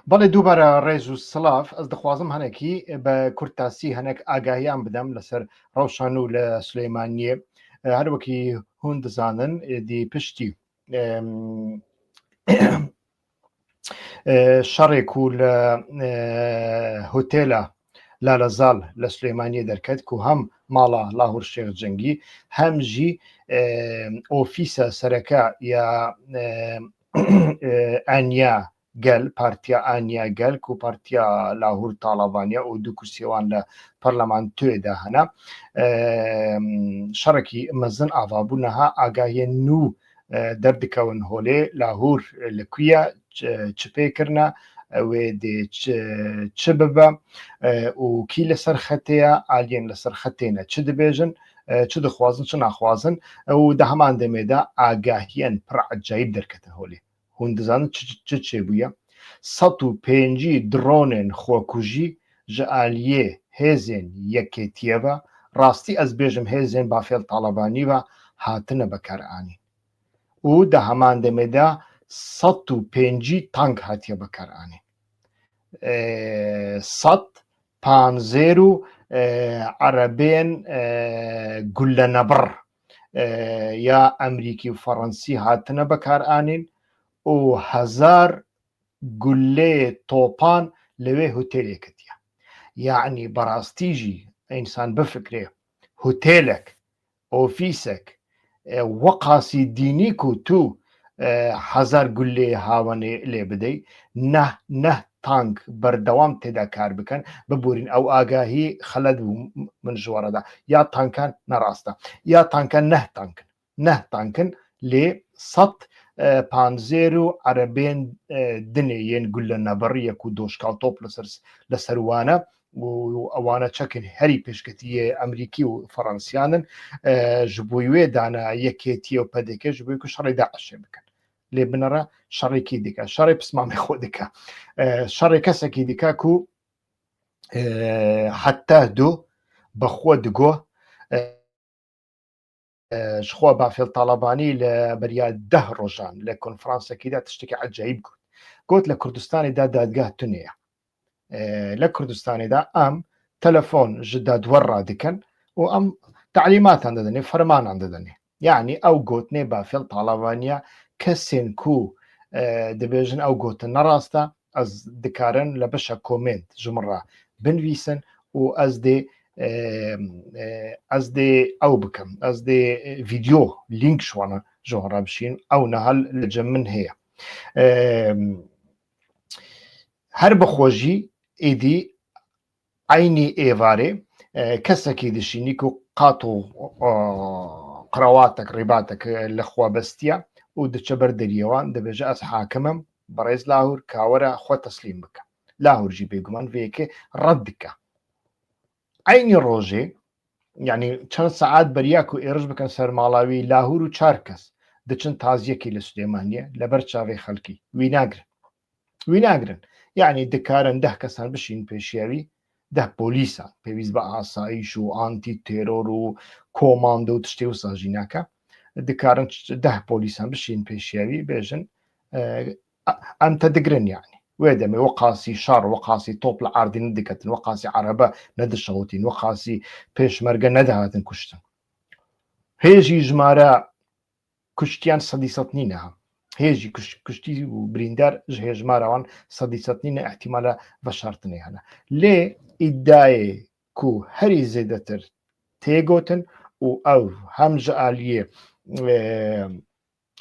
بەڵێ دووبارە ڕێز و سلااف ئەس دەخوازم هەنێکی بە کورتاسی هەنێک ئاگاهیان بدەم لەسەر ڕەوشان و لە سلەیمانیە هەروەکی هون دەزانن دی پشتی شەڕێک و لە هۆتێلە لالەزاڵ لە سلێمانیە دەرکەت و هەم ماڵە لاهور شێخ جەنگی هەمژی ئۆفیسە سەرەکە یا ئەنیا گەل پارتیا ئانیا گەل و پارتیا لاهور تاالبانیا و دوو کورسیێوان لە پەرلەمان توێدا هەنا شەڕێکی مەزن ئاوابوونەها ئاگاهیە نو دەردکەون هۆلێ لاهور لەکویە چپێکردە وێ دێ چ ببە و کی لەسەر خەتەیە ئالێن لەسەر خەتێنە چ دەبێژن چ دەخوازن چ ناخوازن و دە هەمان دەمێدا ئاگاهیان پڕعجایب دەرکەتە هۆلێ هون دەزانن چ چێبووە 105 درۆنێن خۆکوژی ژە ئالیێ هێزێن یەکێتیەوە ڕاستی ئەس بێژم هێزێن بافێل تاالبانی بە هاتنە بەکارانی و دە هەمان دەمێدا 105 تانک هاتیە بەکارانی 100 و عەرەبێن گولە نەبڕ یا ئەمریکی و فەڕەنسی هاتنە بەکارانین و 1000 گولێ تۆپان لەوێ هوتێلێکتە یعنی بەڕاستیژی ئینسان بفکرێ هوتێلێک ئۆفیسێک وەقاسی دینیک و تو 1000 گولێ هاوەنێ لێ بدەی نه تانک بەردەوام تێدا کار بکەن ببورین ئەو ئاگاهی خەلەت بوو من ژوارەدا یا تانکان نەڕاستە یا تانکان نه تانکن لێ 150 و عەرەبێن دنێ گولە نەبڕیەک و دۆشکاو تۆپ لەسەروانە و ئەوانە چەکن هەری پێشکەتیە ئەمریکی و فەڕەنسیانن ji بۆی وێ دانا یەکێتیە و پەدێکە ji بۆی و شەڕی داعشێ بکەن لێ بنەڕە شەڕێکی دیکە شەڕی پسمامی خۆ دکە شەڕێ کەسێکی دیکە و حتا دوو بەخۆ دگۆ خۆ بافێل تاالبانی لە بەریا 10 ڕۆژان لە کۆنفرانسەکیدا تشتێکی عەجایب گوت لە کوردستانیدا دادگاه تونەیە لە کوردستانیدا ئەم تەلەفۆن ji دادوەڕا دکەن و ئەم تعلیماتان دەدەنێ فەرمانان دەدەنێ یعنی ئەو گوتنێ بافێل تاالبانیا کەسێن کو دەبێژن ئەو گوتن نەڕاستە ئەس دکارن لە بەشە کۆمنت ژمڕە بنویسن و ئەس دێ ئەو بکەم ئەس دێ ڤیددیۆ لینک شوانە ژۆڕا بشین ئەو نەهەل لە جە من هەیە هەر بەخۆژی ئیدی عینی ئێوارێ کەسێکی دشینیک و قات و قڕەواتێک ڕێباتێک لەخوا بەستیە و دچە بەر دەریەوان دەبێژە ئەس حاکمم بەڕێز لاهور کاوەرە خۆ تەسلیم بکە لاهورجی بێگومان vێکێ ڕەت دکە عینی ڕۆژێ یعنی چەند سەعات بەریاک و ئێرش بکەن سەرماڵاوی لاهور و 4 کەس دچن تازیەکی لە سلێمانیە لەبەر چاوێ خەڵکی وی ناگرن یعنی دکارن 10 کەسان بشین پێشیاوی 10 پۆلیسان پێویست بە ئاسایش و ئانتی تێرۆر و کۆماندە و تشتێ و ساژیناکە دکارن 10 پۆلیسان بشین پێشیاوی بێژن ئەمتە دەگرن یعنی وێ دەمێ وەقاسی شەڕ وەقاسی تۆپ لە ئاردی نەدەکەتن وەقاسی عەرەبە نەدەشەوتین وەقاسی پێشمەرگە نەداهاتن کوشتن هێژی ژمارە کوشتیان 100 نینەها هێژی کوشتی و بریندار هێژماراوان 100 نینە احتیمالە بەشارتنێ هەنە لێ ئیددایێ کو هەری زێدەتر تێگوتن و ئەو هەمژە ئالیێ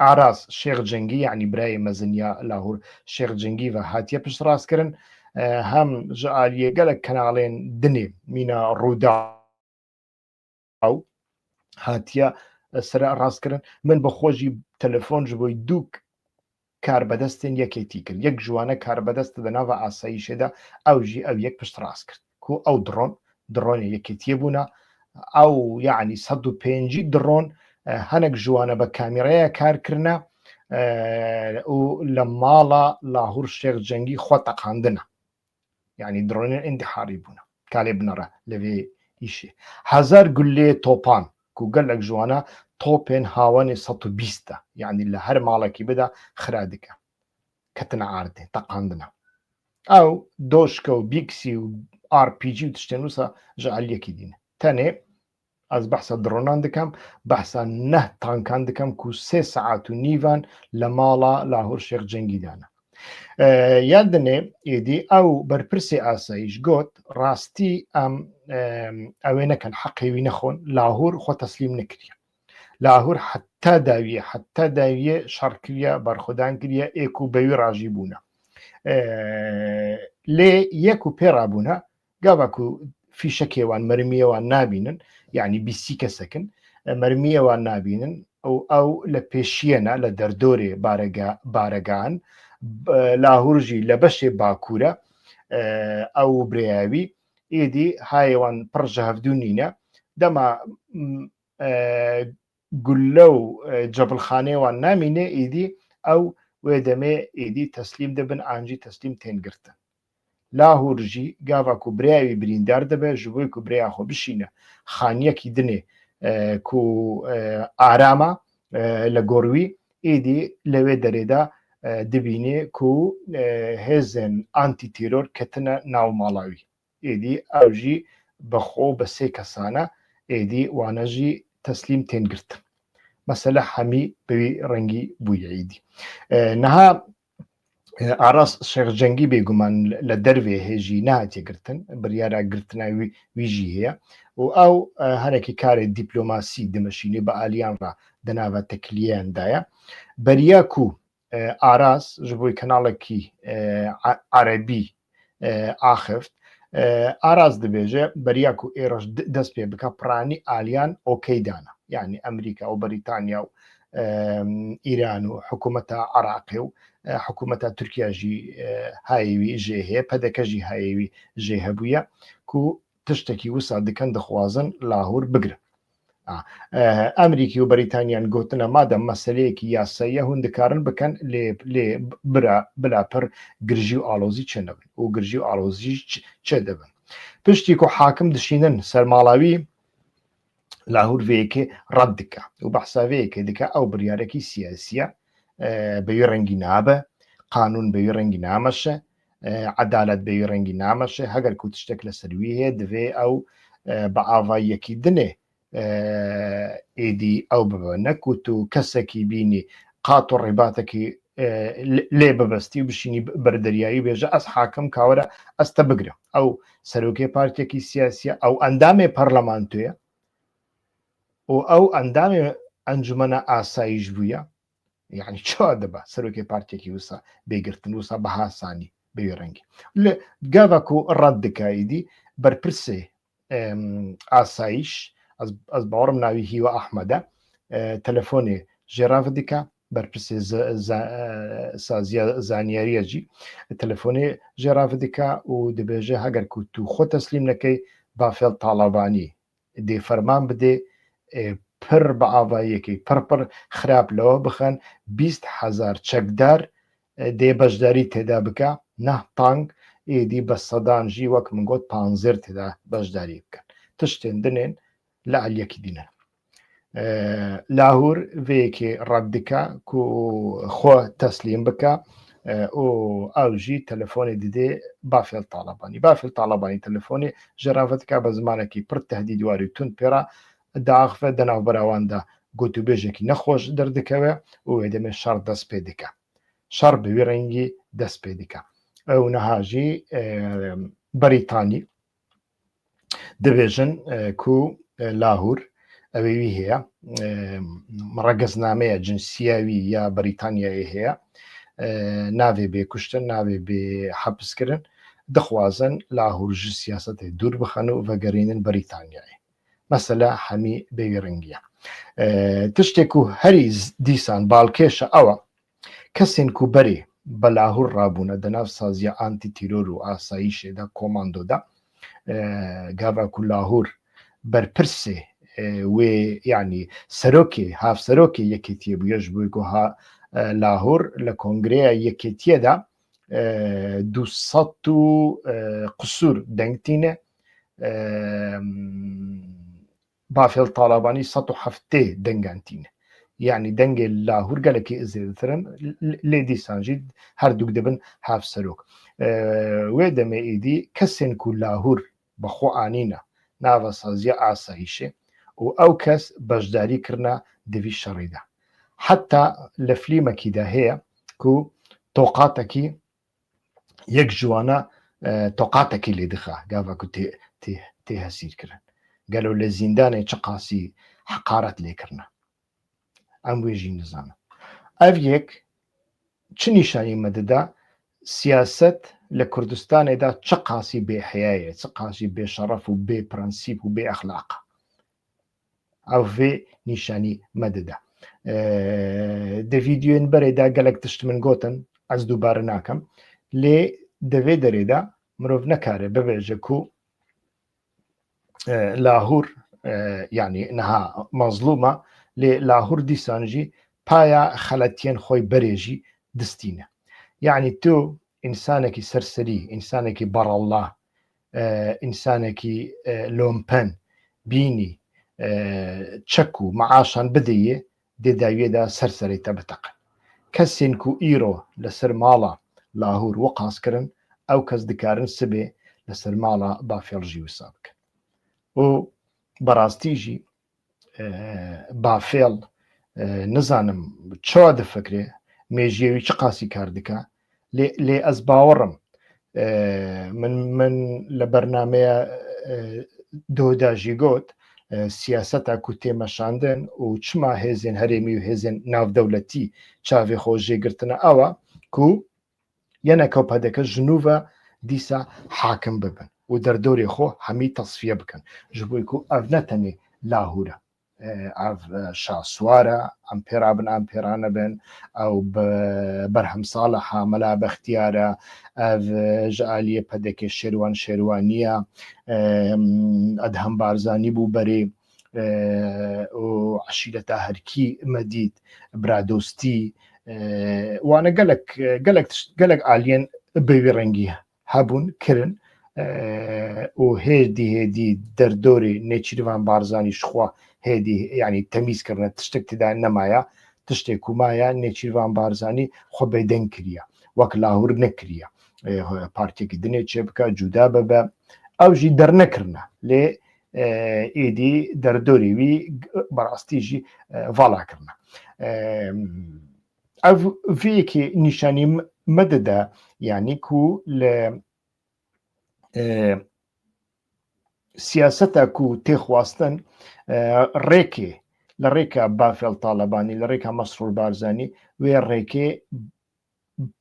ئاراز شێخ جەنگی یعنی برای مەزنیا لاهور شێخ جەنگی و هاتیە پشت ڕاستکردن هەم ژە ئالیێ گەلک کەناڵێن دنێ مینە ڕوودا هاتیە سرە ڕاستکردن من بە خۆشی تەلەفۆن ji بۆی دوو کار بەدەستێن یەکێتی کرد یەک جوانە کار بەدەستە دەناوە ئاساییشێدا ئەوژی ئەو یەک پشت ڕاست کرد کو ئەو درۆنە یەکێتیە بوونە ئەو یعنی 105 درۆن هەنێک جوانە بە کامیرەیە کارکردە و لە ماڵە لاهور شێخ جەنگی خۆ تەقاندنە یعنی درۆنە ئیندحاری بوونە کالێ بنەڕە لەوێ ئیشێ 1000 گولێ تۆپان و گەلێک جوانە تۆپێن هاوەنێ 120 یعنی لە هەر ماڵێکی بدا خرا دکە کەتنە ئاردێ تەقاندنە او دوشكا وبيكسي وار بي جي وتشتنوسا جعل يكي دين تاني از بحث درونان دكم بحث نه تانكان دكم كو 3 ساعات ونيفان لمالا لاهور شيخ جنگي دانا یادنێ ئێدی ئەو بەرپرسی ئاسایش گوت ڕاستی ئەوێ نەکەن حەقیوی نەخۆن لاهور خۆ تەسلیم نەکریە لاهور حتا داویە شەڕکریە بەرخۆدان کریە ئێک و بەوی ڕاژی بوونە لێ یەک و پێڕابوونە گاواکو فیشەکێوان مەرمیەوان نابینن یعنی بیسی کەسەکن مەرمیەوان نابینن ئەو لە پێشیەنە لە دەردۆرێ بارەگان لاهورژی لە بەشێ باکوورە ئەو برایاوی ئێدی هایەوان پڕژە هەفتوونینە دەما گولە و جەبڵخانەیەوان نامینێ ئیدی ئەو وێ دەمێ ئیدی تەسلیم دەبن ئانجی تەسلیم تێنگرتن لاهورژی گاواک و برایاوی بریندار دەبێ ji بۆی ku biraya xwe bişîne xaniyekî dinê ku arama li gor wî êdî lewê derê de dibînê ku hêzên antîtîror ketine nav mala wî êdî ew jî bixwe bi sê kesane êdî wane jî teslîm tên girtin mesela hemî bi wî rengî bûye êdî niha Aras Şêx Cengî bêguman li dervê hêjî nehatiye girtin biryara girtina wî jî heye û ew hinekî karê dîplomasî dimeşînê bi aliyan re di nava tekiliyeyan de ye beriya ku Aras ji bo kanalekî Arebî axeft Aras dibêje beriya ku êroj dest pê bike piranî aliyan okey dana yani Emerîka û Brîtanya û İran û hikûmeta Iraqê û hikûmeta Tirkiye jî hayêwî jê heye pedeke jî hayêwî jê hebûye ku tiştekî wisa dikin dixwazin Lahûr bigirin Emerîkî û Brîtanyan gotine madem meseleyekî yasayî hûn dikarin bikin lê bila pir girjî û alozî çê nebin û girjî û alozî çê dibin piştî ku hakim dişînin ser mala wî Lahûr vêyekê red dike û behsa vêyekê dike ew biryarekî siyasî ye bi wî rengî nabe qanûn bi wî rengî nameşe edalet bi wî rengî nameşe heger ku tiştek li ser wî heye divê ew bi avayiyekî dinê êdî ew bibe ne ku tu kesekî bînî qat û rêbatekî lê bibestî û bişînî ber deryayî bêje ez hakim ka were ez te bigirim ew serokê partiyekî siyasî ye ew endamê parlamentoye û ew endamê encûmena asayîş bûye yani çawa dibe serokê partiyekî wisa bêgirtin wisa biha sanî bi wî rengî li gava ku red dike êdî berpirsê asayîş ez bawerim navî Hîwa Ehmed e telefonê jêrav dike berpirsê saziya zaniyariya jî telefonê jêrav dike û dibêje heger ku tu xwe teslîm nekey bafêl Talebanî dê ferman bidê pir bi avayiyekî pir xirab lewe bixin 20,000 çekdar dê beşdarî têda bike neh tank êdî bi sedan jî wek min got panzêr têda beşdarî bikin tiştên dinên li eliyekî dîne Lahûr vêyekê red dike ku xwe teslîm bike û ew jî telefonê didê bafêl Talebanî telefonê jêrav dike bi zimanekî pir tehdîdwarî û tund pêra diaxive di navbera wan de gotûbêjekî nexweş derdikeve û wê demê şer dest pê dike şer bi wî rengî dest pê dike ew niha jî Brîtanî dibêjin ku Lahûr evê wî heye regeznameya cinsiya wî ya Brîtanyayê heye navê bê kuştin navê bê hepiskirin dixwazin Lahûr ji siyasetê dûr bixin û vegerînin Brîtanyayê mesela hemî bi wî rengî ye tiştê ku herî dîsan balkêşa ew e kesên ku berê bi Lahûr rabûne di nav saziya antîtîror û asayîşê de komando de gava ku Lahûr berpirsê wê yanî serokê havserokê yekêtiyê bûye ji bo ku Lahûr li kongreya yekêtiyê de 200 qusûr dengtîne bafêl Talebanî 107 dengan tîne يعني دنگ لاهور گلکی ازیدترن لیدی سانجید هر دوک دبن هاف سروک و دمه ایدی کسین کو لاهور بخو آنینا ناوا سازیا آسایشه و او کس بجداری کرنا دوی شریده حتى لفليمة كده هي كو توقاتكي يك جوانا توقاتكي اللي دخا قافا كو تي هسير كرن قالوا للزندان تشقاسي حقارت لي كرنا ام ويجي نظام افيك تشنيشاني مددا سياسة لكردستان دا تشقاسي بحياية تشقاسي بشرف وببرنسيب وبأخلاق او في نيشاني مددا د ڤیدیۆین بەرێدا گەلک تشت من گۆتن ئەس دووبارە ناکەم لێ دەوێ دەرێدا مرۆڤ نەکارێ ببێژە کو لاهور یعنی نەها مەزلومە لێ لاهور دیسانژی پایە خەلەتیان خۆی بەرێژی دستینە یعنی تۆ ئینسانێکی سەرسەری ئینسانێکی بەڕەڵڵا ئینسانێکی لۆمپەن بینی چەک و مەعاشان بدەیە دێداوێدا سەرسەرەیتە بتەقن کەسێن کو ئیرۆ لەسەر ماڵە لاهور وەقاسکردن ئەو کەس دکارن سبێ لەسەر ماڵە بافێڵژی وسا بکەن و بەڕاستیژی بافێڵ نزانم چۆ دەفکرێ مێژیێوی چ قاسی کار دکا لێ ئەس باوەڕم من لە بەرنامەیە دۆداژی گوت سیاسەتا کو تێمەشاندن و چما هێزن هەرێمی و هێزن ناودەوڵەتی چاوێ خۆشێگرتنە ئەوە کو یەنەکە پەدەکە ژنوڤە دیسا حاکم ببن و دەردۆری خۆ هەمی تەصفیە بکەن ji بۆی کو ئەڤ نەتەنێ لاهورە ئەڤ شاسوارە ئەم پێرا بن ئەم پێرانە بن ئەو بەرهەم ساڵە حامەلا بەختیارە ئەڤ ژە ئالیە پەدەکێ شێروان شێروانیە ئەدهەم بارزانی بوو بەرێ و عشیرەتا هەرکی مەدید برادۆستی وانە گەلک ئالیەن بەوی ڕەنگی هەبوون کرن و هێدی دەردۆری نێچیروان بارزانی شخوا هێدی یعنی تەمیزکردنە تشتێک تدا نەمایە تشتێک ومایە نێچیروان بارزانی خۆ بێدەنگ کریە وەک لاهور نەکریە پارتێکی دنێ چێ بکە جودا ببە ئەوژی دەرنەکردە لێ ئیدی دەردۆریوی بەڕاستیژی ڤاڵاکردە ئەڤ ڤەیەکی نیشانی مەدەدا یعنی کو لە سیاسەتا کو تێخواستن ڕێکێ لە ڕێکە بافێڵ تاالبانی لە ڕێکە مەسرور بارزانی وێ ڕێکێ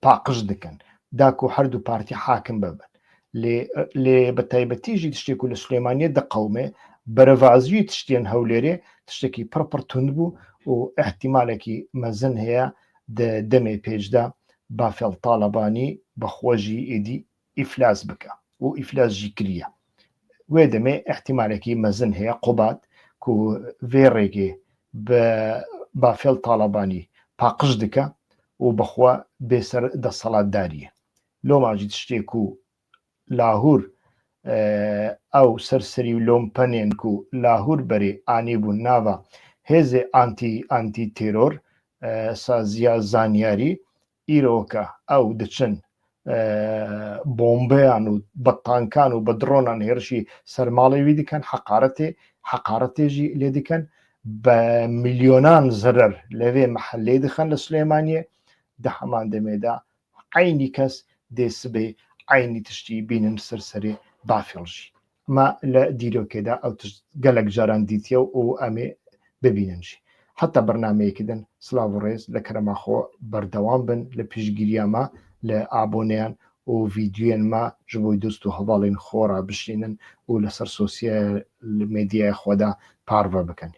پاقش دکەن داکو هەردوو پارتی حاکم ببن لێ بە تایبەتیژی تشتێک و لە سلێمانیە دەقەومێ بەرەڤازوی تشتێن هەولێرێ تشتێکی پڕپڕ تون بوو و احتیمالێکی مەزن هەیە دەمێ پێشدا بافێڵ تاالبانی بەخۆژی ئیدی ئیفلاس بکە و ئیفلاسژی کریە وێ دەمێ احتیمالێکی مەزن هەیە قوبات کو vê rêgê bi bafêl talebanî paqij dike û bixwe bêser desthilatdariyê loma jî tiştê ku Lahûr ew serserî û lompenên ku Lahûr berê anîbûn nava hêzê antî-têror saziya zanyarî îroka ew diçin bombeyan û bi tankan û bi dronan hêrişî ser malê wî dikin heqaretê jî lê dikin bi milyonan zirer li vê mehellê dixin li Silêmaniyê di heman demê de eynî kes dê sibê eynî tiştî bînin serserê bafêl jî me li dîrokê de ew tişt gelek caran dîtiye û em ê bibînin jî heta bernameyekî din silav û rêz li kerema xwe berdewam bin li piştgiriya me li aboneyan û vîdyoyên me ji bo dost û hevalên xwe re bişînin û li ser sosyal medyaya xwe de parve bikin.